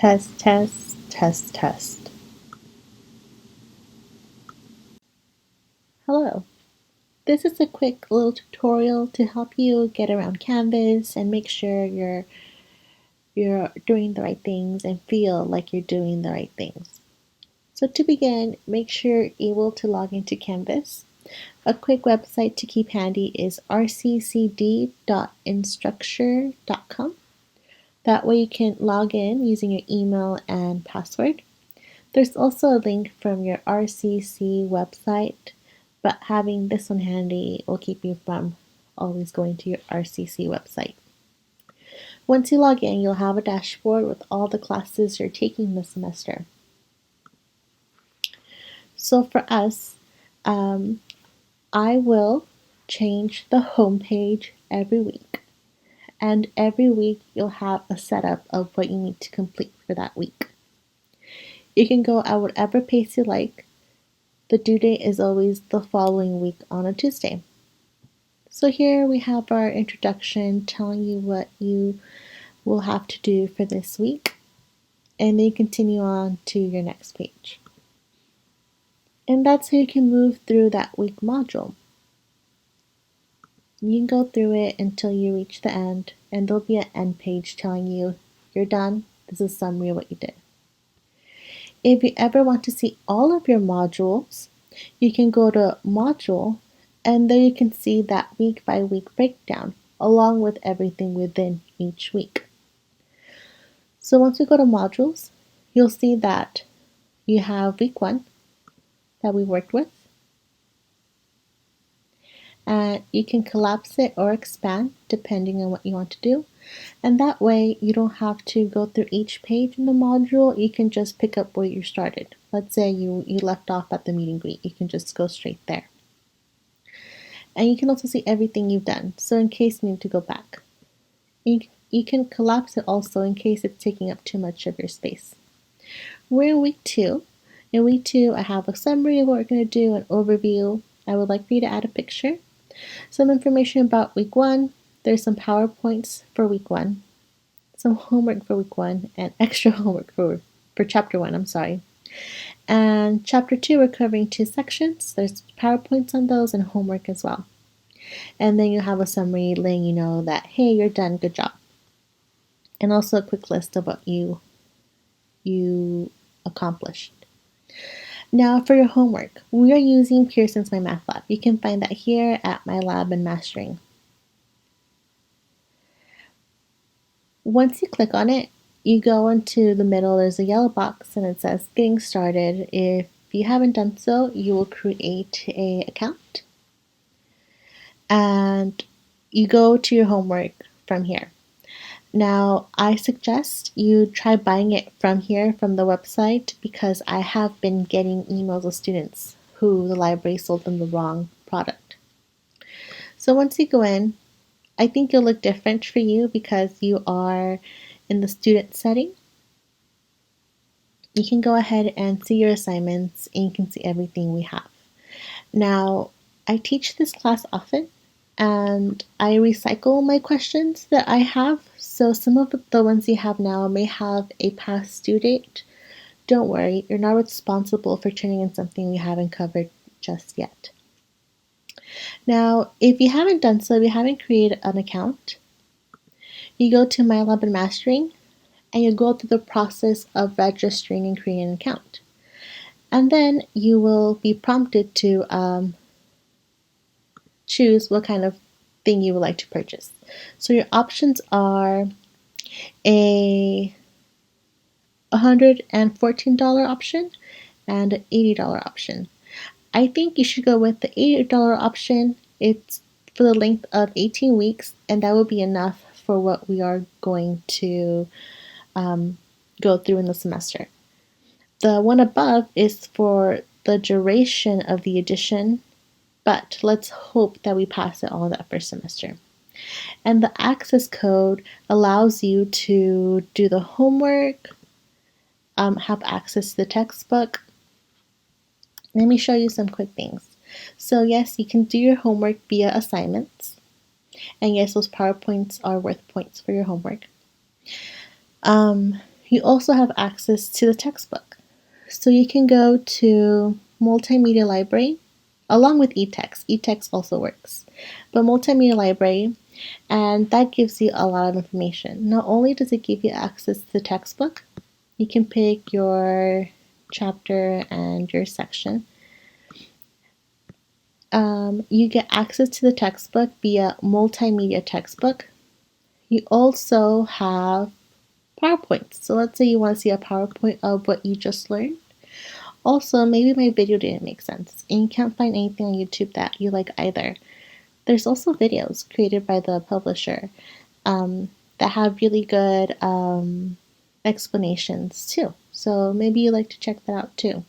Test, test, test, test. Hello. This is a quick little tutorial to help you get around Canvas and make sure you're doing the right things and feel like you're doing the right things. So to begin, make sure you're able to log into Canvas. A quick website to keep handy is rccd.instructure.com. That way you can log in using your email and password. There's also a link from your RCC website, but having this one handy will keep you from always going to your RCC website. Once you log in, you'll have a dashboard with all the classes you're taking this semester. So for us, I will change the home page every week. And every week you'll have a setup of what you need to complete for that week. You can go at whatever pace you like. The due date is always the following week on a Tuesday. So here we have our introduction telling you what you will have to do for this week, and then you continue on to your next page. And that's how you can move through that week module. You can go through it until you reach the end, and there'll be an end page telling you you're done. This is a summary of what you did. If you ever want to see all of your modules, you can go to Module, and there you can see that week by week breakdown along with everything within each week. So once we go to Modules, you'll see that you have week 1 that we worked with, and you can collapse it or expand depending on what you want to do. And that way you don't have to go through each page in the module. You can just pick up where you started. Let's say you left off at the meet and greet. You can just go straight there. And you can also see everything you've done, so in case you need to go back. You can collapse it also in case it's taking up too much of your space. We're in week 2. In week 2, I have a summary of what we're going to do, an overview. I would like for you to add a picture, some information about week 1. There's some PowerPoints for week 1, some homework for week 1, and extra homework for chapter 1, I'm sorry. And chapter 2, we're covering 2 sections. There's PowerPoints on those and homework as well. And then you have a summary letting you know that, hey, you're done, good job. And also a quick list of what you accomplished. Now for your homework, we are using Pearson's My Math Lab. You can find that here at My Lab and Mastering. Once you click on it, you go into the middle, there's a yellow box and it says Getting Started. If you haven't done so, you will create an account and you go to your homework from here. Now, I suggest you try buying it from here, from the website, because I have been getting emails of students who the library sold them the wrong product. So once you go in, I think it'll look different for you because you are in the student setting. You can go ahead and see your assignments and you can see everything we have. Now, I teach this class often and I recycle my questions that I have. So some of the ones you have now may have a past due date. Don't worry, you're not responsible for turning in something we haven't covered just yet. Now, if you haven't done so, if you haven't created an account, you go to My Lab and Mastering and you go through the process of registering and creating an account. And then you will be prompted to choose what kind of thing you would like to purchase. So your options are a $114 option and an $80 option. I think you should go with the $80 option. It's for the length of 18 weeks, and that will be enough for what we are going to go through in the semester. The one above is for the duration of the edition, but let's hope that we pass it all that first semester. And the access code allows you to do the homework, have access to the textbook. Let me show you some quick things. So yes, you can do your homework via assignments. And yes, those PowerPoints are worth points for your homework. You also have access to the textbook. So you can go to Multimedia Library along with eText. eText also works. But Multimedia Library, and that gives you a lot of information. Not only does it give you access to the textbook, you can pick your chapter and your section. You get access to the textbook via multimedia textbook. You also have PowerPoints. So let's say you want to see a PowerPoint of what you just learned. Also, maybe my video didn't make sense and you can't find anything on YouTube that you like either. There's also videos created by the publisher that have really good explanations too. So maybe you like to check that out too.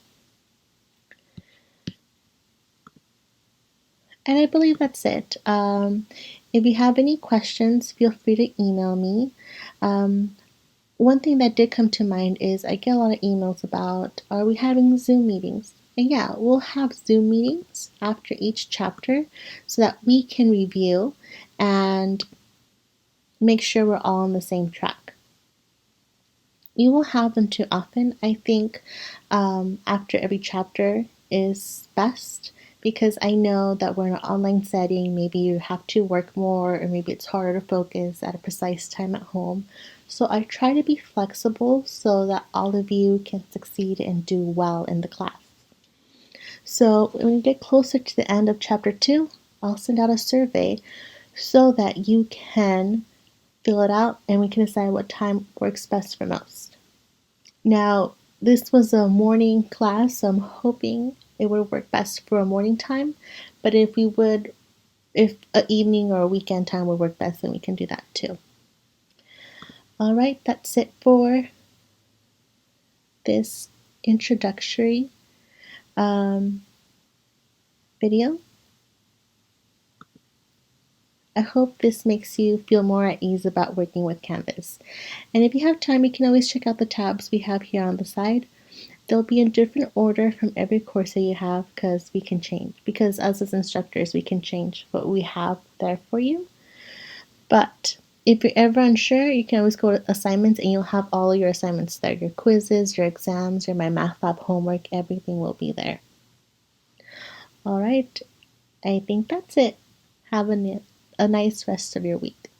And I believe that's it. If you have any questions, feel free to email me. One thing that did come to mind is I get a lot of emails about, are we having Zoom meetings? And yeah, we'll have Zoom meetings after each chapter so that we can review and make sure we're all on the same track. We won't have them too often. I think after every chapter is best because I know that we're in an online setting. Maybe you have to work more, or maybe it's harder to focus at a precise time at home. So I try to be flexible so that all of you can succeed and do well in the class. So when we get closer to the end of chapter 2, I'll send out a survey so that you can fill it out and we can decide what time works best for most. Now, this was a morning class, so I'm hoping it would work best for a morning time, but if an evening or a weekend time would work best, then we can do that too. All right, that's it for this introductory video. I hope this makes you feel more at ease about working with Canvas. And if you have time, you can always check out the tabs we have here on the side. They'll be in different order from every course that you have because we can change. Because us as instructors, we can change what we have there for you. But if you're ever unsure, you can always go to assignments and you'll have all of your assignments there. Your quizzes, your exams, your My Math Lab homework, everything will be there. All right, I think that's it. Have a nice rest of your week.